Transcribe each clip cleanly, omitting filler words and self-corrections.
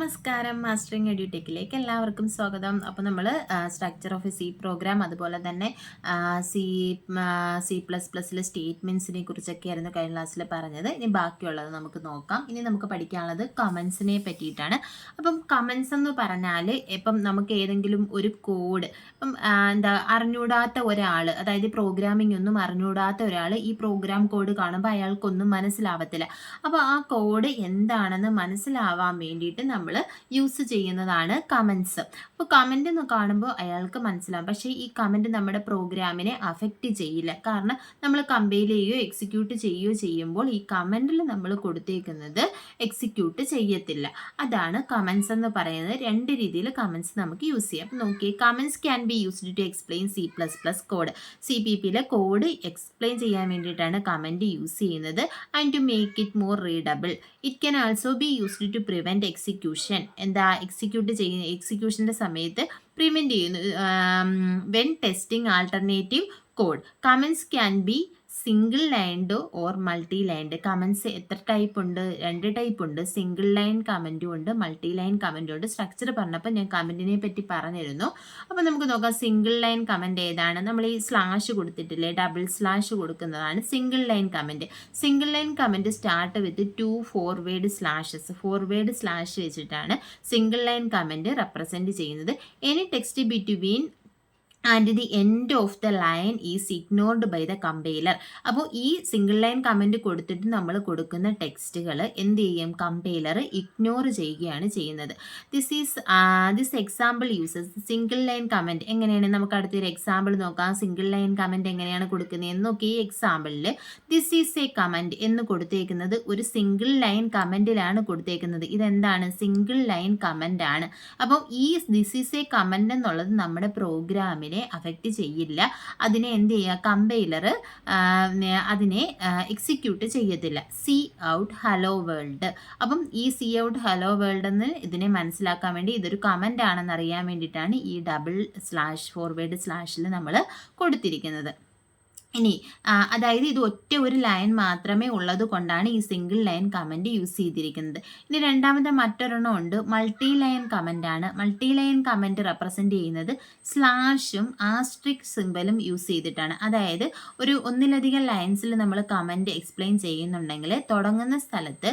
നമസ്കാരം. മാസ്റ്ററിങ് എഡ്യൂടെക്കിലേക്ക് എല്ലാവർക്കും സ്വാഗതം. അപ്പോൾ നമ്മൾ structure of a C program, അതുപോലെ തന്നെ സി C++ൽ സ്റ്റേറ്റ്മെൻറ്റ്സിനെ കുറിച്ചൊക്കെയായിരുന്നു കഴിഞ്ഞ ക്ലാസ്സിൽ പറഞ്ഞത്. ഇനി ബാക്കിയുള്ളത് നമുക്ക് നോക്കാം. ഇനി നമുക്ക് പഠിക്കാനുള്ളത് കമൻസിനെ പറ്റിയിട്ടാണ്. അപ്പം കമൻസ് എന്ന് പറഞ്ഞാൽ ഇപ്പം നമുക്ക് ഏതെങ്കിലും ഒരു കോഡ് ഇപ്പം അറിഞ്ഞൂടാത്ത ഒരാൾ, അതായത് പ്രോഗ്രാമിംഗ് ഒന്നും അറിഞ്ഞൂടാത്ത ഒരാൾ ഈ പ്രോഗ്രാം കോഡ് കാണുമ്പോൾ അയാൾക്കൊന്നും മനസ്സിലാവത്തില്ല. അപ്പോൾ ആ കോഡ് എന്താണെന്ന് മനസ്സിലാവാൻ വേണ്ടിയിട്ട് നമ്മൾ യൂസ് ചെയ്യുന്നതാണ് കമൻസ്. അപ്പോൾ കമൻ്റ് എന്ന് കാണുമ്പോൾ അയാൾക്ക് മനസ്സിലാവും, പക്ഷേ ഈ കമൻ്റ് നമ്മുടെ പ്രോഗ്രാമിനെ അഫക്റ്റ് ചെയ്യില്ല. കാരണം നമ്മൾ കമ്പൈൽ ചെയ്യുകയോ എക്സിക്യൂട്ട് ചെയ്യുകയോ ചെയ്യുമ്പോൾ ഈ കമൻറ്റിൽ നമ്മൾ കൊടുത്തേക്കുന്നത് എക്സിക്യൂട്ട് ചെയ്യത്തില്ല. അതാണ് കമൻസ് എന്ന് പറയുന്നത്. രണ്ട് രീതിയിൽ കമൻസ് നമുക്ക് യൂസ് ചെയ്യാം. അപ്പോൾ നോക്കിയേ, comments can be used to explain C++ code. CPPയിലെ കോഡ് എക്സ്പ്ലെയിൻ ചെയ്യാൻ വേണ്ടിയിട്ടാണ് കമൻറ്റ് യൂസ് ചെയ്യുന്നത്. And to make it more readable it can also be used to prevent execution. എക്സിക്യൂഷൻ്റെ സമയത്ത് പ്രിവെൻറ്റ് ചെയ്യുന്നു. When testing alternative code, comments can be single lined or multi lined. Comments എത്ര type ഉണ്ട്? രണ്ട് type ഉണ്ട്. Single line കമൻറ്റും ഉണ്ട്, multi line കമൻറ്റും ഉണ്ട്. സ്ട്രക്ചർ പറഞ്ഞപ്പോൾ ഞാൻ കമൻറ്റിനെ പറ്റി പറഞ്ഞിരുന്നു. അപ്പോൾ നമുക്ക് നോക്കാം സിംഗിൾ ലൈൻ കമൻറ്റ് ഏതാണ്. നമ്മൾ ഈ സ്ലാഷ് കൊടുത്തിട്ടില്ലേ, ഡബിൾ സ്ലാഷ് കൊടുക്കുന്നതാണ് single line comment. Single line comment start with 2 forward slashes. Forward slash വെച്ചിട്ടാണ് സിംഗിൾ ലൈൻ കമൻറ്റ് റെപ്രസെൻറ്റ് ചെയ്യുന്നത്. Any text between and the end of the line is ignored by the compiler. അപ്പോൾ ഈ single line comment കൊടുത്തിട്ട് നമ്മൾ കൊടുക്കുന്ന ടെക്സ്റ്റുകൾ എന്ത് ചെയ്യും? Compiler ignore ചെയ്യുകയാണ് ചെയ്യുന്നത്. This example uses single line comment. എങ്ങനെയാണ്? നമുക്ക് അടുത്തൊരു എക്സാമ്പിൾ നോക്കാം. സിംഗിൾ ലൈൻ കമൻറ്റ് എങ്ങനെയാണ് കൊടുക്കുന്നത് എന്ന് നോക്കി. ഈ എക്സാമ്പിളിൽ ദിസ് ഈസ് എ കമൻറ്റ് എന്ന് കൊടുത്തേക്കുന്നത് ഒരു സിംഗിൾ ലൈൻ കമൻറ്റിലാണ് കൊടുത്തേക്കുന്നത്. ഇതെന്താണ്? സിംഗിൾ ലൈൻ കമൻ്റ് ആണ്. അപ്പോൾ ഈ ദിസ് ഈസ് എ കമൻറ്റ് എന്നുള്ളത് നമ്മുടെ പ്രോഗ്രാമിൽ അഫക്റ്റ് ചെയ്യില്ല. അതിനെ എന്ത് ചെയ്യുക? കമ്പൈലർ അതിനെ എക്സിക്യൂട്ട് ചെയ്യത്തില്ല. C out hello world. അപ്പം ഈ സി ഔട്ട് ഹലോ വേൾഡ് എന്ന് ഇതിനെ മനസ്സിലാക്കാൻ വേണ്ടി ഇതൊരു കമൻ്റ് ആണെന്ന് അറിയാൻ വേണ്ടിയിട്ടാണ് ഈ ഡബിൾ സ്ലാഷ് ഫോർവേഡ് സ്ലാഷിൽ നമ്മൾ കൊടുത്തിരിക്കുന്നത്. ഇനി അതായത് ഇത് ഒറ്റ ഒരു ലൈൻ മാത്രമേ ഉള്ളത് കൊണ്ടാണ് ഈ സിംഗിൾ ലൈൻ കമൻറ്റ് യൂസ് ചെയ്തിരിക്കുന്നത്. ഇനി രണ്ടാമത്തെ മറ്റൊരെണ്ണം ഉണ്ട്, മൾട്ടി ലൈൻ കമൻ്റ് ആണ്. മൾട്ടി ലൈൻ കമൻറ്റ് റെപ്രസെൻറ്റ് ചെയ്യുന്നത് സ്ലാഷും ആസ്ട്രിക് സിംബലും യൂസ് ചെയ്തിട്ടാണ്. അതായത് ഒന്നിലധികം ലൈൻസിൽ നമ്മൾ കമൻറ്റ് എക്സ്പ്ലെയിൻ ചെയ്യുന്നുണ്ടെങ്കിൽ തുടങ്ങുന്ന സ്ഥലത്ത്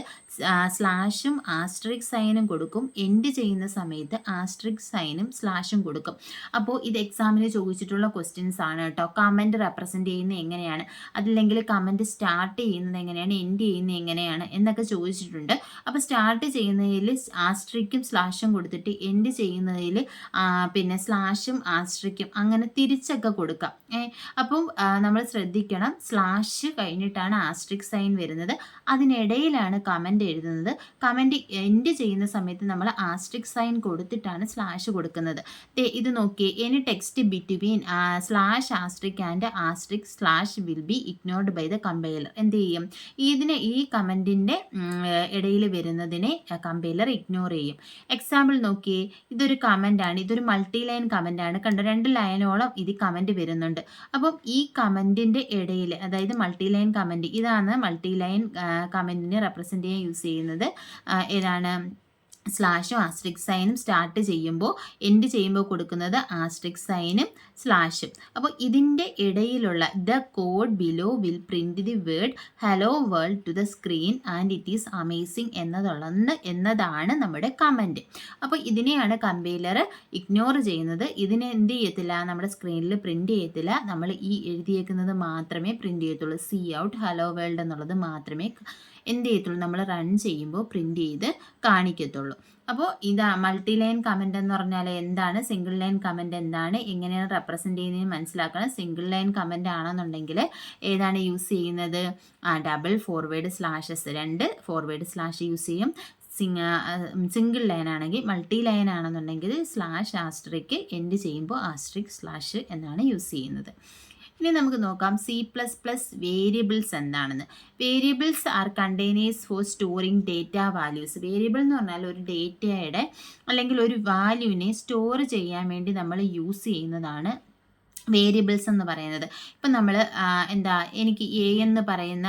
സ്ലാഷും ആസ്ട്രിക് സൈനും കൊടുക്കും, എൻഡ് ചെയ്യുന്ന സമയത്ത് ആസ്ട്രിക് സൈനും സ്ലാഷും കൊടുക്കും. അപ്പോൾ ഇത് എക്സാമിന് ചോദിച്ചിട്ടുള്ള ക്വസ്റ്റ്യൻസ് ആണ് കേട്ടോ. കമൻറ്റ് റെപ്രസെൻറ്റ് ചെയ്യുന്നത് എങ്ങനെയാണ്, അതല്ലെങ്കിൽ കമൻറ്റ് സ്റ്റാർട്ട് ചെയ്യുന്നത് എങ്ങനെയാണ്, എൻഡ് ചെയ്യുന്നത് എങ്ങനെയാണ് എന്നൊക്കെ ചോദിച്ചിട്ടുണ്ട്. അപ്പോൾ സ്റ്റാർട്ട് ചെയ്യുന്നതിൽ ആസ്ട്രിക്കും സ്ലാഷും കൊടുത്തിട്ട് എൻഡ് ചെയ്യുന്നതിൽ പിന്നെ സ്ലാഷും ആസ്ട്രിക്കും അങ്ങനെ തിരിച്ചൊക്കെ കൊടുക്കാം. അപ്പം നമ്മൾ ശ്രദ്ധിക്കണം, സ്ലാഷ് കഴിഞ്ഞിട്ടാണ് ആസ്ട്രിക് സൈൻ വരുന്നത്, അതിനിടയിലാണ് കമൻറ്റ് എഴുതുന്നത്. കമൻറ്റ് എൻഡ് ചെയ്യുന്ന സമയത്ത് നമ്മൾ ആസ്ട്രിക് സൈൻ കൊടുത്തിട്ടാണ് സ്ലാഷ് കൊടുക്കുന്നത്. ഇത് നോക്കിയേ, any text between slash asterisk and asterisk slash will be ignored by the compiler. എന്ത് ചെയ്യും? ഈ കമൻറ്റിൻ്റെ ഇടയിൽ വരുന്നതിനെ കമ്പൈലർ ഇഗ്നോർ ചെയ്യും. എക്സാമ്പിൾ നോക്കിയേ, ഇതൊരു കമൻ്റ് ആണ്, ഇതൊരു മൾട്ടി ലൈൻ കമൻ്റ് ആണ്. കണ്ടോ, 2 ലൈനോളം ഇത് കമൻറ്റ് വരുന്നുണ്ട്. അപ്പം ഈ കമൻറ്റിൻ്റെ ഇടയിൽ, അതായത് മൾട്ടി ലൈൻ കമൻറ്റ്, ഇതാണ് മൾട്ടി ലൈൻ കമൻറ്റിനെ റെപ്രസെൻറ്റ് ചെയ്യാൻ യൂസ് ചെയ്യുന്നത്. ഏതാണ്? സ്ലാഷും ആസ്ട്രിക് സൈനും സ്റ്റാർട്ട് ചെയ്യുമ്പോൾ എൻഡ് ചെയ്യുമ്പോൾ കൊടുക്കുന്നത് ആസ്ട്രിക് സൈനും സ്ലാഷും. അപ്പോൾ ഇതിൻ്റെ ഇടയിലുള്ള the code below will print the word hello world to the screen and it is amazing എന്നതാണ് നമ്മുടെ കമൻറ്റ്. അപ്പോൾ ഇതിനെയാണ് കമ്പൈലർ ഇഗ്നോർ ചെയ്യുന്നത്. ഇതിനെ എന്ത് ചെയ്യത്തില്ല? നമ്മുടെ സ്ക്രീനിൽ പ്രിൻറ്റ് ചെയ്യത്തില്ല. നമ്മൾ ഈ എഴുതിയേക്കുന്നത് മാത്രമേ പ്രിൻറ്റ് ചെയ്യത്തുള്ളൂ. സി ഔട്ട് ഹലോ വേൾഡ് എന്നുള്ളത് മാത്രമേ എന്ത് ചെയ്യത്തുള്ളൂ? നമ്മൾ റൺ ചെയ്യുമ്പോൾ പ്രിൻറ്റ് ചെയ്ത് കാണിക്കത്തുള്ളൂ. അപ്പോൾ ഇതാ മൾട്ടി ലൈൻ കമൻ്റ് എന്ന് പറഞ്ഞാൽ എന്താണ്, സിംഗിൾ ലൈൻ കമൻ്റ് എന്താണ്, എങ്ങനെയാണ് റെപ്രസെൻറ്റ് ചെയ്യുന്നതെന്ന് മനസ്സിലാക്കണം. സിംഗിൾ ലൈൻ കമൻ്റ് ആണെന്നുണ്ടെങ്കിൽ ഏതാണ് യൂസ് ചെയ്യുന്നത്? Double forward slashes, 2 forward slash use ചെയ്യും. സിംഗിൾ ലൈൻ ആണെങ്കിൽ, മൾട്ടി ലൈൻ ആണെന്നുണ്ടെങ്കിൽ സ്ലാഷ് ആസ്ട്രിക്ക്, എൻഡ് ചെയ്യുമ്പോൾ ആസ്ട്രിക് സ്ലാഷ് എന്നാണ് യൂസ് ചെയ്യുന്നത്. ഇനി നമുക്ക് നോക്കാം C++ വേരിയബിൾസ് എന്താണെന്ന്. Variables are containers for storing data values. Variable എന്ന് പറഞ്ഞാൽ ഒരു ഡേറ്റയുടെ അല്ലെങ്കിൽ ഒരു വാല്യൂവിനെ സ്റ്റോർ ചെയ്യാൻ വേണ്ടി നമ്മൾ യൂസ് ചെയ്യുന്നതാണ് വേരിയബിൾസ് എന്ന് പറയുന്നത്. ഇപ്പം നമ്മൾ എന്താ എനിക്ക് എ എന്ന് പറയുന്ന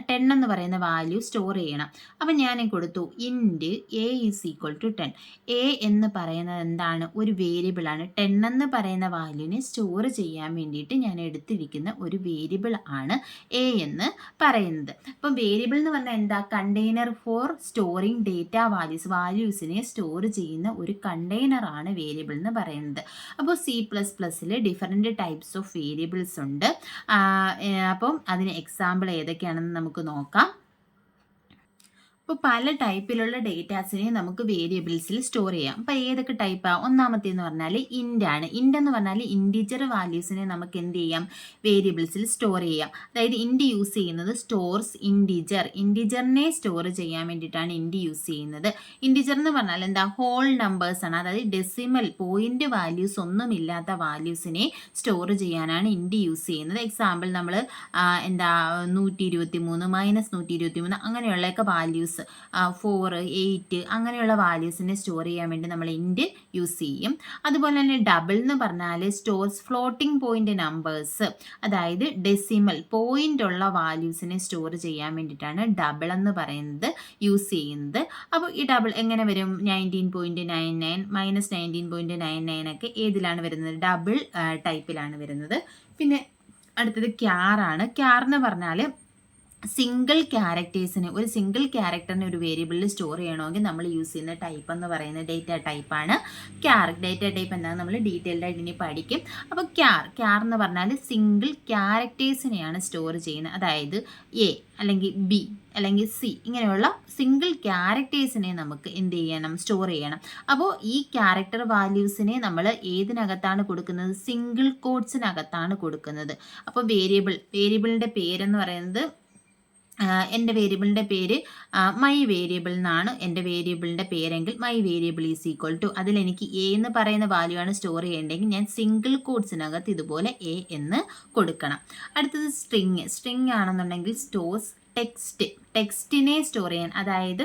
10 എന്ന് പറയുന്ന വാല്യൂ സ്റ്റോർ ചെയ്യണം. അപ്പം ഞാൻ കൊടുത്തു int a is equal to 10. A എന്ന് പറയുന്നത് എന്താണ്? ഒരു വേരിയബിളാണ്. 10 എന്ന് പറയുന്ന വാല്യൂവിനെ സ്റ്റോർ ചെയ്യാൻ വേണ്ടിയിട്ട് ഞാൻ എടുത്തിരിക്കുന്ന ഒരു വേരിയബിൾ ആണ് എ എന്ന് പറയുന്നത്. അപ്പം വേരിയബിൾ എന്ന് പറഞ്ഞാൽ എന്താ? കണ്ടെയ്നർ ഫോർ സ്റ്റോറിങ് ഡേറ്റ വാല്യൂസിനെ സ്റ്റോർ ചെയ്യുന്ന ഒരു കണ്ടെയ്നറാണ് വേരിയബിൾ എന്ന് പറയുന്നത്. അപ്പോൾ C++ൽ ഡിഫറെൻറ്റ് ടൈപ്സ് ഓഫ് വേരിയബിൾസ് ഉണ്ട്. അപ്പം അതിന് എക്സാമ്പിൾ ഏതൊക്കെയാണെന്ന് നമുക്ക് നോക്കാം. അപ്പോൾ പല ടൈപ്പിലുള്ള ഡേറ്റാസിനെ നമുക്ക് വേരിയബിൾസിൽ സ്റ്റോർ ചെയ്യാം. അപ്പോൾ ഏതൊക്കെ ടൈപ്പാണ്? ഒന്നാമത്തേന്ന് പറഞ്ഞാൽ ഇൻറ്റ് ആണ്. ഇൻറ്റ് എന്ന് പറഞ്ഞാൽ ഇൻറ്റിജർ വാല്യൂസിനെ നമുക്ക് എന്ത് ചെയ്യാം? വേരിയബിൾസിൽ സ്റ്റോർ ചെയ്യാം. അതായത് ഇൻറ്റ് യൂസ് ചെയ്യുന്നത് സ്റ്റോർസ് ഇൻറ്റിജറിനെ സ്റ്റോർ ചെയ്യാൻ വേണ്ടിയിട്ടാണ് ഇൻറ്റ് യൂസ് ചെയ്യുന്നത്. ഇൻറ്റിജർ എന്ന് പറഞ്ഞാൽ എന്താ? ഹോൾ നമ്പേഴ്സ് ആണ്. അതായത് ഡെസിമൽ പോയിന്റ് വാല്യൂസ് ഒന്നുമില്ലാത്ത വാല്യൂസിനെ സ്റ്റോർ ചെയ്യാനാണ് ഇൻറ്റ് യൂസ് ചെയ്യുന്നത്. എക്സാമ്പിൾ നമ്മൾ എന്താ 123 -123 അങ്ങനെയുള്ളതൊക്കെ വാല്യൂസ് 4, 8 അങ്ങനെയുള്ള വാല്യൂസിനെ സ്റ്റോർ ചെയ്യാൻ വേണ്ടി നമ്മൾ ഇൻറ്റ് യൂസ് ചെയ്യും. അതുപോലെ തന്നെ ഡബിൾ എന്ന് പറഞ്ഞാൽ സ്റ്റോർസ് ഫ്ലോട്ടിംഗ് പോയിന്റ് നമ്പേഴ്സ്, അതായത് ഡെസിമൽ പോയിന്റ് ഉള്ള വാല്യൂസിനെ സ്റ്റോർ ചെയ്യാൻ വേണ്ടിയിട്ടാണ് ഡബിൾ എന്ന് പറയുന്നത് യൂസ് ചെയ്യുന്നത്. അപ്പോൾ ഈ ഡബിൾ എങ്ങനെ വരും? 19.99 -19.99 ഒക്കെ ഏതിലാണ് വരുന്നത്? ഡബിൾ ടൈപ്പിലാണ് വരുന്നത്. പിന്നെ അടുത്തത് ക്യാറാണ്. ക്യാർ എന്ന് പറഞ്ഞാൽ സിംഗിൾ ക്യാരക്ടേഴ്സിന്, ഒരു സിംഗിൾ ക്യാരക്ടറിനെ ഒരു വേരിയബിളിൽ സ്റ്റോർ ചെയ്യണമെങ്കിൽ നമ്മൾ യൂസ് ചെയ്യുന്ന ടൈപ്പ് എന്ന് പറയുന്നത് ഡേറ്റ ടൈപ്പാണ് ക്യാർ. ഡേറ്റ ടൈപ്പ് എന്താണെന്ന് നമ്മൾ ഡീറ്റെയിൽഡ് ആയിട്ട് ഇനി പഠിക്കും. അപ്പോൾ ക്യാർ എന്ന് പറഞ്ഞാൽ സിംഗിൾ ക്യാരക്ടേഴ്സിനെയാണ് സ്റ്റോർ ചെയ്യുന്നത്. അതായത് എ അല്ലെങ്കിൽ ബി അല്ലെങ്കിൽ സി ഇങ്ങനെയുള്ള സിംഗിൾ ക്യാരക്ടേഴ്സിനെ നമുക്ക് എന്ത് ചെയ്യണം? സ്റ്റോർ ചെയ്യണം. അപ്പോൾ ഈ ക്യാരക്ടർ വാല്യൂസിനെ നമ്മൾ ഏതിനകത്താണ് കൊടുക്കുന്നത്? സിംഗിൾ കോട്ട്സിനകത്താണ് കൊടുക്കുന്നത്. അപ്പോൾ വേരിയബിളിൻ്റെ പേരെന്ന് പറയുന്നത്, എൻ്റെ വേരിയബിളിൻ്റെ പേര് മൈ വേരിയബിൾ എന്നാണ് എൻ്റെ വേരിയബിളിൻ്റെ പേരെങ്കിൽ my variable is equal to, അതിലെനിക്ക് എ എന്ന് പറയുന്ന വാല്യൂ ആണ് സ്റ്റോർ ചെയ്യേണ്ടതെങ്കിൽ ഞാൻ സിംഗിൾ കോട്ട്സിനകത്ത് ഇതുപോലെ എ എന്ന് കൊടുക്കണം. അടുത്തത് സ്ട്രിങ് ആണെന്നുണ്ടെങ്കിൽ സ്റ്റോർസ് ടെക്സ്റ്റിനെ സ്റ്റോർ ചെയ്യാൻ, അതായത്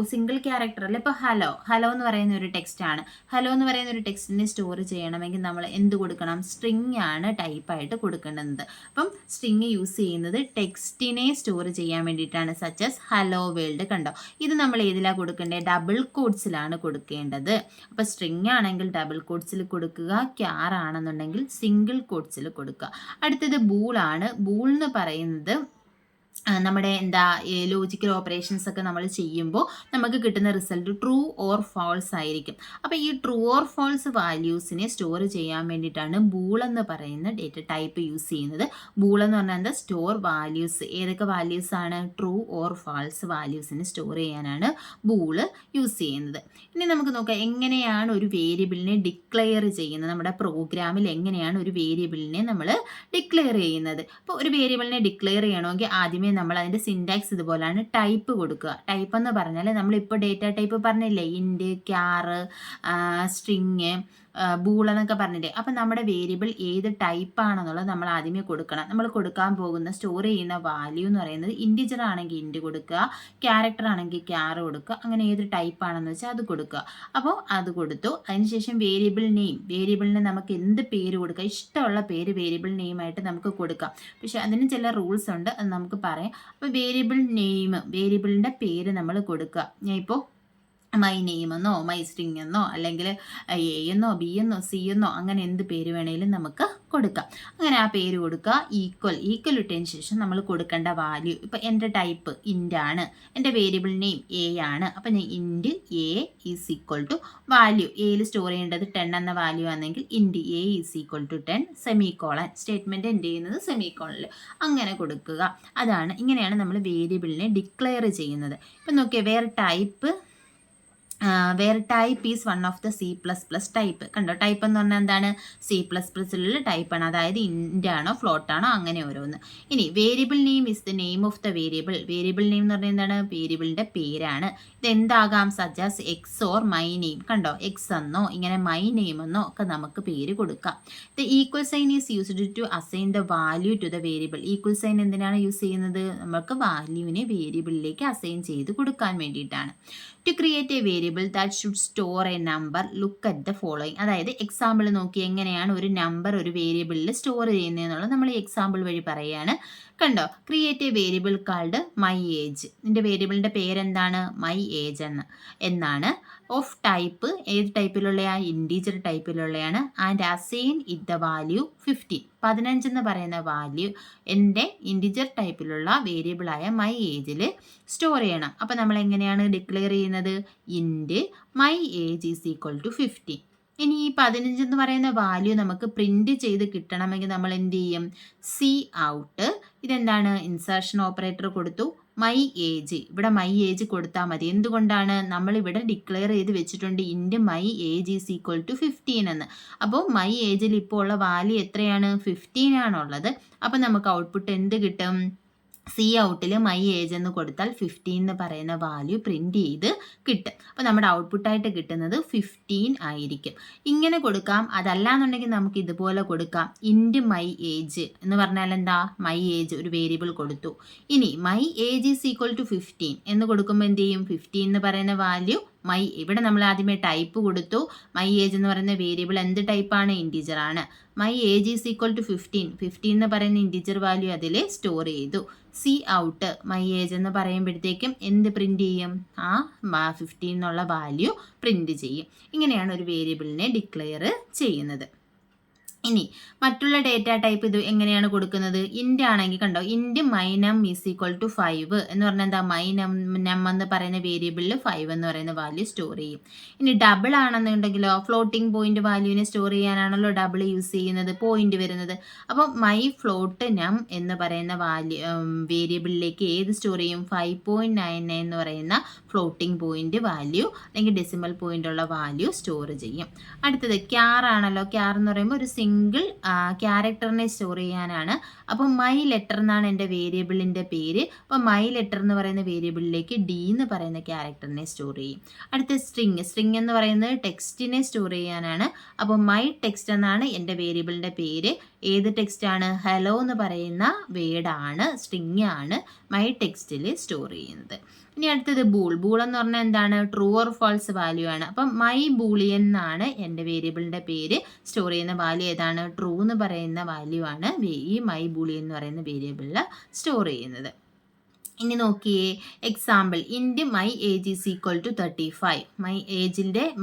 സിംഗിൾ ക്യാരക്ടറിൽ ഇപ്പോൾ ഹലോ എന്ന് പറയുന്ന ഒരു ടെക്സ്റ്റാണ്. ഹലോ എന്ന് പറയുന്ന ഒരു ടെക്സ്റ്റിനെ സ്റ്റോർ ചെയ്യണമെങ്കിൽ നമ്മൾ എന്ത് കൊടുക്കണം? സ്ട്രിങ് ആണ് ടൈപ്പായിട്ട് കൊടുക്കേണ്ടത്. അപ്പം സ്ട്രിങ് യൂസ് ചെയ്യുന്നത് ടെക്സ്റ്റിനെ സ്റ്റോർ ചെയ്യാൻ വേണ്ടിയിട്ടാണ്. Such as hello world. കണ്ടോ, ഇത് നമ്മൾ ഏതിലാണ് കൊടുക്കേണ്ടത്? ഡബിൾ കോട്ട്സിലാണ് കൊടുക്കേണ്ടത്. അപ്പോൾ സ്ട്രിങ് ആണെങ്കിൽ ഡബിൾ കോട്ട്സിൽ കൊടുക്കുക, ക്യാർ ആണെന്നുണ്ടെങ്കിൽ സിംഗിൾ കോട്ട്സിൽ കൊടുക്കുക. അടുത്തത് ബൂളാണ്. ബൂൾ എന്ന് പറയുന്നത് നമ്മുടെ ലോജിക്കൽ ഓപ്പറേഷൻസ് ഒക്കെ നമ്മൾ ചെയ്യുമ്പോൾ നമുക്ക് കിട്ടുന്ന റിസൾട്ട് ട്രൂ ഓർ ഫാൾസ് ആയിരിക്കും. അപ്പോൾ ഈ ട്രൂ ഓർ ഫാൾസ് വാല്യൂസിനെ സ്റ്റോർ ചെയ്യാൻ വേണ്ടിയിട്ടാണ് ബൂൾ എന്ന് പറയുന്ന ഡേറ്റ ടൈപ്പ് യൂസ് ചെയ്യുന്നത്. ബൂൾ എന്ന് പറഞ്ഞാൽ എന്താ? Store values. ഏതൊക്കെ വാല്യൂസ് ആണ്? ട്രൂ ഓർ ഫാൾസ് വാല്യൂസിനെ സ്റ്റോർ ചെയ്യാനാണ് ബൂള് യൂസ് ചെയ്യുന്നത്. ഇനി നമുക്ക് നോക്കാം എങ്ങനെയാണ് ഒരു വേരിയബിളിനെ ഡിക്ലെയർ ചെയ്യുന്നത്. നമ്മുടെ പ്രോഗ്രാമിൽ എങ്ങനെയാണ് ഒരു വേരിയബിളിനെ നമ്മൾ ഡിക്ലെയർ ചെയ്യുന്നത്. അപ്പോൾ ഒരു വേരിയബിളിനെ ഡിക്ലെയർ ചെയ്യണമെങ്കിൽ ആദ്യമേ നമ്മൾ അതിൻ്റെ സിൻടാക്സ് ഇതുപോലെയാണ്. ടൈപ്പ് കൊടുക്കുക. ടൈപ്പ് എന്ന് പറഞ്ഞാൽ നമ്മളിപ്പോൾ ഡേറ്റ ടൈപ്പ് പറഞ്ഞില്ലേ, ഇൻറ്റ്, ക്യാർ, സ്ട്രിങ്, ബൂൾ എന്നൊക്കെ പറഞ്ഞില്ലേ. അപ്പം നമ്മുടെ വേരിയബിൾ ഏത് ടൈപ്പാണെന്നുള്ളത് നമ്മൾ ആദ്യമേ കൊടുക്കണം. നമ്മൾ കൊടുക്കാൻ പോകുന്ന സ്റ്റോർ ചെയ്യുന്ന വാല്യൂ എന്ന് പറയുന്നത് ഇൻറ്റിജർ ആണെങ്കിൽ ഇൻറ്റ് കൊടുക്കുക, ക്യാരക്ടർ ആണെങ്കിൽ ക്യാർ കൊടുക്കുക, അങ്ങനെ ഏത് ടൈപ്പാണെന്ന് വെച്ചാൽ അത് കൊടുക്കുക. അപ്പോൾ അത് കൊടുത്തു. അതിനുശേഷം വേരിയബിളിന് നമുക്ക് എന്ത് പേര് കൊടുക്കുക? ഇഷ്ടമുള്ള പേര് വേരിയബിൾ നെയിമായിട്ട് നമുക്ക് കൊടുക്കാം. പക്ഷേ അതിന് ചില റൂൾസ് ഉണ്ട്, അത് നമുക്ക് പറയാം. അപ്പോൾ വേരിയബിളിൻ്റെ പേര് നമ്മൾ കൊടുക്കുക. ഞാൻ ഇപ്പോൾ മൈ നെയിം എന്നോ മൈ സ്ട്രിങ് എന്നോ അല്ലെങ്കിൽ എ എന്നോ ബി എന്നോ സി എന്നോ അങ്ങനെ എന്ത് പേര് വേണേലും നമുക്ക് കൊടുക്കാം. അങ്ങനെ ആ പേര് കൊടുക്കുക. ഈക്വൽ ഇട്ടതിന് ശേഷം നമ്മൾ കൊടുക്കേണ്ട വാല്യൂ, ഇപ്പോൾ എൻ്റെ ടൈപ്പ് ഇൻറ്റ് ആണ്, എൻ്റെ വേരിയബിൾ നെയിം എ ആണ്. അപ്പം ഞാൻ int a is equal to value, എയിൽ സ്റ്റോർ ചെയ്യേണ്ടത് 10 എന്ന വാല്യൂ ആണെങ്കിൽ int a is equal to 10 semicolon. Statement end ചെയ്യുന്നത് സെമിക്കോളനിൽ അങ്ങനെ കൊടുക്കുക. ഇങ്ങനെയാണ് നമ്മൾ വേരിയബിളിനെ ഡിക്ലെയർ ചെയ്യുന്നത്. ഇപ്പം നോക്കിയാൽ വേറെ type is one of the C++ type. കണ്ടോ, ടൈപ്പ് എന്ന് പറഞ്ഞാൽ എന്താണ്? C++ലുള്ള ടൈപ്പാണ്. അതായത് ഇൻറ്റ് ആണോ ഫ്ലോട്ട് ആണോ അങ്ങനെ ഓരോന്ന്. ഇനി variable name is the name of the variable. Variable name എന്ന് പറഞ്ഞാൽ എന്താണ്? വേരിയബിളിൻ്റെ പേരാണ്. ഇതെന്താകാം? Such as x or my name. കണ്ടോ, എക്സ് എന്നോ ഇങ്ങനെ മൈ നെയിം എന്നോ ഒക്കെ നമുക്ക് പേര് കൊടുക്കാം. The equal sign is used to assign the value to the variable. Equal sign എന്തിനാണ് യൂസ് ചെയ്യുന്നത്? നമുക്ക് വാല്യൂവിനെ വേരിയബിളിലേക്ക് അസൈൻ ചെയ്ത് കൊടുക്കാൻ വേണ്ടിയിട്ടാണ്. To create a variable that should store a number look at the following. അതായത് എക്സാമ്പിൾ നോക്കി എങ്ങനെയാണ് ഒരു നമ്പർ ഒരു വേരിയബിളിൽ സ്റ്റോർ ചെയ്യുന്നതെന്നുള്ളത് നമ്മൾ ഈ എക്സാമ്പിൾ വഴി പറയുകയാണ്. കണ്ടോ, create a variable called my age. ഇതിൻ്റെ വേരിയബിളിൻ്റെ പേരെന്താണ്? മൈ ഏജ് എന്നാണ്. ഓഫ് ടൈപ്പ് ഏത് ടൈപ്പിലുള്ളയാ? ഇൻറ്റീജർ ടൈപ്പിലുള്ളയാണ്. And assign it the value 15. 15 എന്ന് പറയുന്ന വാല്യൂ എൻ്റെ ഇൻറ്റീജർ ടൈപ്പിലുള്ള വേരിയബിളായ മൈ ഏജിൽ സ്റ്റോർ ചെയ്യണം. അപ്പോൾ നമ്മൾ എങ്ങനെയാണ് ഡിക്ലെയർ ചെയ്യുന്നത്? Int my age is equal to 15. ഇനി ഈ 15 എന്ന് പറയുന്ന വാല്യൂ നമുക്ക് പ്രിന്റ് ചെയ്ത് കിട്ടണമെങ്കിൽ നമ്മൾ എന്ത് ചെയ്യും? സി ഔട്ട്, ഇതെന്താണ്? ഇൻസർഷൻ ഓപ്പറേറ്റർ കൊടുത്തു. മൈ ഏജ്, ഇവിടെ മൈ ഏജ് കൊടുത്താൽ മതി. എന്തുകൊണ്ടാണ്? നമ്മൾ ഇവിടെ ഡിക്ലെയർ ചെയ്ത് വെച്ചിട്ടുണ്ട് int my age is equal to 15 എന്ന്. അപ്പോൾ മൈ ഏജിൽ ഇപ്പോൾ ഉള്ള വാല്യൂ എത്രയാണ്? 15 ആണുള്ളത്. അപ്പോൾ നമുക്ക് ഔട്ട്പുട്ട് എന്ത് കിട്ടും? സി ഔട്ടിൽ മൈ ഏജ് എന്ന് കൊടുത്താൽ 15 എന്ന് പറയുന്ന വാല്യൂ പ്രിന്റ് ചെയ്ത് കിട്ടും. അപ്പോൾ നമ്മുടെ ഔട്ട്പുട്ടായിട്ട് കിട്ടുന്നത് 15 ആയിരിക്കും. ഇങ്ങനെ കൊടുക്കാം. അതല്ലാന്നുണ്ടെങ്കിൽ നമുക്ക് ഇതുപോലെ കൊടുക്കാം. ഇൻറ്റ് മൈ ഏജ് എന്ന് പറഞ്ഞാൽ എന്താ? മൈ ഏജ് ഒരു വേരിയബിൾ കൊടുത്തു. ഇനി my age is equal to 15 എന്ന് കൊടുക്കുമ്പോൾ എന്ത് ചെയ്യും? 15 എന്ന് പറയുന്ന വാല്യൂ ഇവിടെ നമ്മൾ ആദ്യമേ ടൈപ്പ് കൊടുത്തു. മൈ ഏജ് എന്ന് പറയുന്ന വേരിയബിൾ എന്ത് ടൈപ്പാണ്? ഇൻറ്റീജർ ആണ്. My age is equal to 15 എന്ന് പറയുന്ന ഇൻറ്റീജർ വാല്യൂ അതിൽ സ്റ്റോർ ചെയ്തു. സി ഔട്ട് മൈ ഏജ് എന്ന് പറയുമ്പോഴത്തേക്കും എന്ത് പ്രിന്റ് ചെയ്യും? ആ 15 എന്നുള്ള വാല്യൂ പ്രിന്റ് ചെയ്യും. ഇങ്ങനെയാണ് ഒരു വേരിയബിളിനെ ഡിക്ലെയർ ചെയ്യുന്നത്. ഇനി മറ്റുള്ള ഡേറ്റ ടൈപ്പ് ഇത് എങ്ങനെയാണ് കൊടുക്കുന്നത്? ഇൻറ്റ് ആണെങ്കിൽ കണ്ടോ, int my num is equal to 5 എന്ന് പറഞ്ഞാൽ എന്താ? മൈ നം എന്ന് പറയുന്ന വേരിയബിളിൽ 5 എന്ന് പറയുന്ന വാല്യൂ സ്റ്റോർ ചെയ്യും. ഇനി ഡബിൾ ആണെന്നുണ്ടെങ്കിലോ, ഫ്ലോട്ടിംഗ് പോയിന്റ് വാല്യൂവിനെ സ്റ്റോർ ചെയ്യാനാണല്ലോ ഡബിൾ യൂസ് ചെയ്യുന്നത്, പോയിന്റ് വരുന്നത്. അപ്പോൾ മൈ ഫ്ലോട്ട് നം എന്ന് പറയുന്ന വേരിയബിളിലേക്ക് ഏത് സ്റ്റോർ ചെയ്യും? 5.99 എന്ന് പറയുന്ന ഫ്ലോട്ടിംഗ് പോയിന്റ് വാല്യൂ അല്ലെങ്കിൽ ഡെസിമൽ പോയിന്റ് ഉള്ള വാല്യൂ സ്റ്റോർ ചെയ്യും. അടുത്തത് ക്യാർ ആണല്ലോ. ക്യാർ എന്ന് പറയുമ്പോൾ ഒരു സിംഗിൾ ക്യാരക്ടറിനെ സ്റ്റോർ ചെയ്യാനാണ്. അപ്പോൾ മൈ ലെറ്റർ എന്നാണ് എൻ്റെ വേരിയബിളിൻ്റെ പേര്. അപ്പോൾ മൈ ലെറ്റർ എന്ന് പറയുന്ന വേരിയബിളിലേക്ക് ഡി എന്ന് പറയുന്ന ക്യാരക്ടറിനെ സ്റ്റോർ ചെയ്യും. അടുത്ത സ്ട്രിങ് എന്ന് പറയുന്നത് ടെക്സ്റ്റിനെ സ്റ്റോർ ചെയ്യാനാണ്. അപ്പോൾ മൈ ടെക്സ്റ്റ് എന്നാണ് എൻ്റെ വേരിയബിളിൻ്റെ പേര്. ഏത് ടെക്സ്റ്റാണ്? ഹലോ എന്ന് പറയുന്ന വേർഡാണ്, സ്ട്രിങ് ആണ് മൈ ടെക്സ്റ്റിൽ സ്റ്റോർ ചെയ്യുന്നത്. ഇനി അടുത്തത് ബൂൾ എന്ന് പറഞ്ഞാൽ എന്താണ്? ട്രൂ ഓർ ഫാൾസ് വാല്യൂ ആണ്. അപ്പം മൈ ബൂളിയൻ എന്നാണ് എൻ്റെ വേരിയബിളിൻ്റെ പേര്. സ്റ്റോർ ചെയ്യുന്ന വാല്യൂ ഏതാണ്? ട്രൂ എന്ന് പറയുന്ന വാല്യൂ ആണ് ഈ മൈ ബൂളിയൻ എന്ന് പറയുന്ന വേരിയബിളിൽ സ്റ്റോർ ചെയ്യുന്നത്. ഇനി നോക്കിയേ example. Int my age is equal to 35.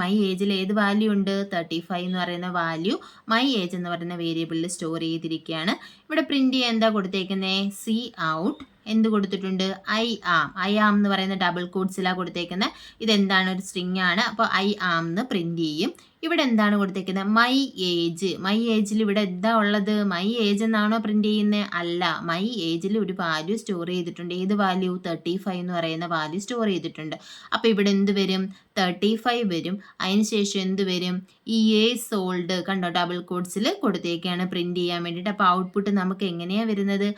My ഏജിൽ ഏത് വാല്യൂ ഉണ്ട്? 35 എന്ന് പറയുന്ന വാല്യൂ മൈ ഏജ് എന്ന് പറയുന്ന വേരിയബിളിൽ സ്റ്റോർ ചെയ്തിരിക്കുകയാണ്. ഇവിടെ പ്രിന്റ് ചെയ്യാൻ എന്താ കൊടുത്തേക്കുന്നത്? സി ഔട്ട് എന്ത് കൊടുത്തിട്ടുണ്ട്? ഐ ആം എന്ന് പറയുന്ന ഡബിൾ കോഡ്സിലാണ് കൊടുത്തേക്കുന്നത്. ഇതെന്താണ്? ഒരു സ്ട്രിങ് ആണ്. അപ്പോൾ ഐ ആം എന്ന് പ്രിന്റ് ചെയ്യും. ഇവിടെ എന്താണ് കൊടുത്തേക്കുന്നത്? മൈ ഏജിൽ ഇവിടെ എന്താ ഉള്ളത്? മൈ ഏജ് എന്നാണോ പ്രിന്റ് ചെയ്യുന്നത്? അല്ല, മൈ ഏജിൽ ഒരു വാല്യൂ സ്റ്റോർ ചെയ്തിട്ടുണ്ട്. ഏത് വാല്യൂ? 35 എന്ന് പറയുന്ന വാല്യൂ സ്റ്റോർ ചെയ്തിട്ടുണ്ട്. അപ്പോൾ ഇവിടെ എന്ത് വരും? 35 വരും. അതിനുശേഷം എന്ത് വരും? Years old. കണ്ടോ, ഡബിൾ കോഡ്സിൽ കൊടുത്തേക്കാണ് പ്രിന്റ് ചെയ്യാൻ വേണ്ടിയിട്ട്. അപ്പോൾ ഔട്ട്പുട്ട് നമുക്ക് എങ്ങനെയാണ് വരുന്നത്?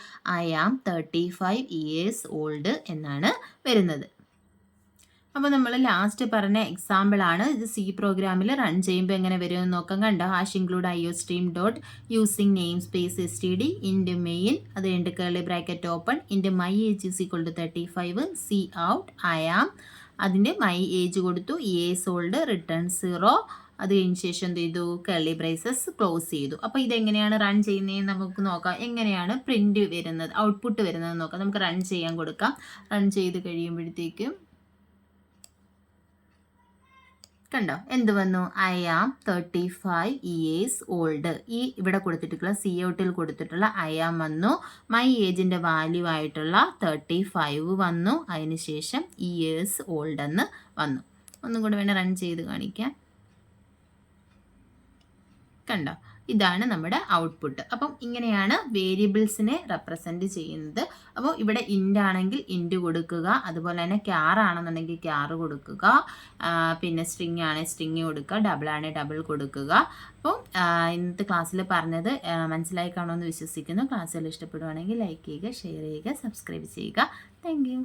ഐ ആം 35 ഇയേഴ്സ് ഓൾഡ് എന്നാണ് വരുന്നത്. അപ്പോൾ നമ്മൾ ലാസ്റ്റ് പറഞ്ഞ എക്സാമ്പിൾ ആണ് ഇത്. സി പ്രോഗ്രാമിൽ റൺ ചെയ്യുമ്പോൾ എങ്ങനെ വരുമെന്ന് നോക്കാം. കണ്ടോ, hash include IOStream dot using name space STD int main, അത് കഴിഞ്ഞിട്ട് curly bracket open, int my age is equal to 35, C out I am, അതിൻ്റെ മൈ ഏജ് കൊടുത്തു, ഇയേഴ്സ് ഓൾഡ്, റിട്ടേൺ 0, അത് കഴിഞ്ഞ ശേഷം എന്ത് ചെയ്തു? കേർലി ബ്രേസസ് ക്ലോസ് ചെയ്തു. അപ്പോൾ ഇതെങ്ങനെയാണ് റൺ ചെയ്യുന്നതെന്ന് നമുക്ക് നോക്കാം. എങ്ങനെയാണ് പ്രിന്റ് വരുന്നത്, ഔട്ട്പുട്ട് വരുന്നത് നോക്കാം. നമുക്ക് റൺ ചെയ്യാൻ കൊടുക്കാം. റൺ ചെയ്ത് കഴിയുമ്പോഴത്തേക്കും കണ്ടോ എന്ത് വന്നു? I am 35 years old. ഈ ഇവിടെ കൊടുത്തിട്ടുള്ള സി ഔട്ടിൽ കൊടുത്തിട്ടുള്ള ഐ ആം വന്നു. മൈ ഏജിൻ്റെ വാല്യൂ ആയിട്ടുള്ള 35 വന്നു. അതിനുശേഷം ഇയേഴ്സ് ഓൾഡ് എന്ന് വന്നു. ഒന്നും കൂടെ വേണം റൺ ചെയ്ത് കാണിക്കാം. കണ്ടോ, ഇതാണ് നമ്മുടെ ഔട്ട്പുട്ട്. അപ്പം ഇങ്ങനെയാണ് വേരിയബിൾസിനെ റെപ്രസെൻറ്റ് ചെയ്യുന്നത്. അപ്പോൾ ഇവിടെ ഇൻറ്റ് ആണെങ്കിൽ ഇൻറ്റ് കൊടുക്കുക, അതുപോലെ തന്നെ ക്യാർ ആണെന്നുണ്ടെങ്കിൽ ക്യാർ കൊടുക്കുക, പിന്നെ സ്ട്രിങ് ആണെങ്കിൽ സ്ട്രിങ് കൊടുക്കുക, ഡബിൾ ആണെങ്കിൽ ഡബിൾ കൊടുക്കുക. അപ്പോൾ ഇന്നത്തെ ക്ലാസ്സിൽ പറഞ്ഞത് മനസ്സിലായി കാണുമെന്ന് വിശ്വസിക്കുന്നു. ക്ലാസ്സുകൾ ഇഷ്ടപ്പെടുവാണെങ്കിൽ ലൈക്ക് ചെയ്യുക, ഷെയർ ചെയ്യുക, സബ്സ്ക്രൈബ് ചെയ്യുക. Thank you.